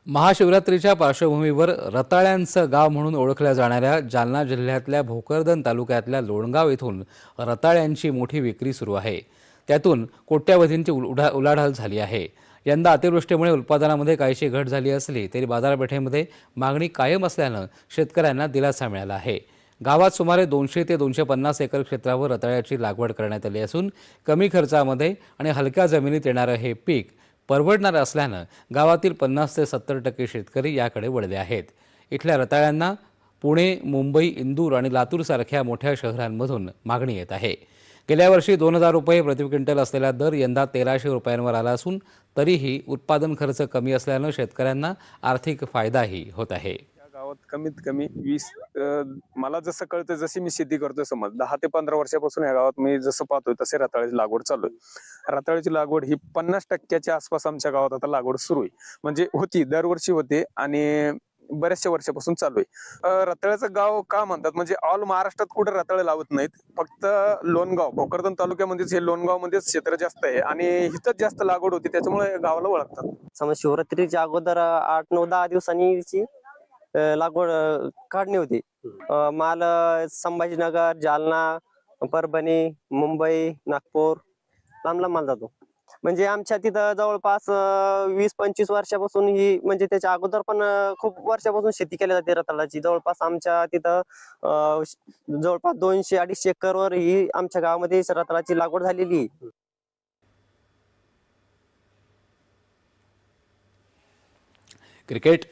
महाशिवरात्रीच्या पार्श्वभूमीवर रताळ्यांचं गाव म्हणून ओळखल्या जाणाऱ्या जालना जिल्ह्यातल्या भोकरदन तालुक्यातल्या लोणगाव येथून रताळ्यांची मोठी विक्री सुरू आहे। त्यातून कोट्यावधींची उलाढाल झाली आहे। यंदा अतिवृष्टीमुळे उत्पादनामध्ये काहीशी घट झाली असली तरी बाजारपेठेमध्ये मागणी कायम असल्यानं शेतकऱ्यांना दिलासा मिळाला आहे। गावात सुमारे 200 ते 250 एकर क्षेत्रावर रताळ्याची लागवड करण्यात आली असून कमी खर्चामध्ये आणि हलक्या जमिनीत येणारं हे पीक परवडणार असल्यानं गावातील 50 ते 70% शेतकरी याकडे वळले आहेत। इथल्या रताळ्यांना पुणे, मुंबई, इंदूर आणि लातूर सारख्या मोठ्या शहरांमधून मागणी येत आहे। गेल्या वर्षी 2000 रुपये प्रति क्विंटल असलेला दर यंदा 1300 रुपयांवर आला असून तरीही उत्पादन खर्च कमी असल्यानं शेतकऱ्यांना आर्थिक फायदाही होत आहे। गावात कमीत कमी 20 मला जसं कळतं, जशी मी शेती करतोय, समज 10 ते 15 वर्षापासून या गावात मी जसं पाहतोय तसे रताळ्याची लागवड चालू आहे। रताळ्याची लागवड ही 50% आसपास आमच्या गावात आता लागवड सुरू आहे, म्हणजे होती दरवर्षी होते आणि बऱ्याचशा वर्षापासून चालू आहे। रताळ्याचं गाव का म्हणतात, म्हणजे ऑल महाराष्ट्रात कुठे रताळे लावत नाहीत, फक्त लोणगाव भोकरदन तालुक्यामध्येच, हे लोणगाव मध्येच क्षेत्र जास्त आहे आणि इथंच जास्त लागवड होती, त्याच्यामुळे गावाला ओळखतात। समज शिवरात्रीच्या अगोदर 8, 9, 10 दिवसांनी लागवड काढणी होती। माल संभाजीनगर, जालना, परभणी, मुंबई, नागपूर लांब लांब माल जातो। म्हणजे आमच्या तिथं जवळपास 20-25 वर्षापासून ही, म्हणजे त्याच्या अगोदर पण खूप वर्षापासून शेती केली जाते रताळाची। जवळपास आमच्या तिथं जवळपास 200-250 एकरवर ही आमच्या गावामध्ये रताळाची लागवड झालेली आहे। क्रिकेट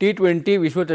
T20 विश्वचषक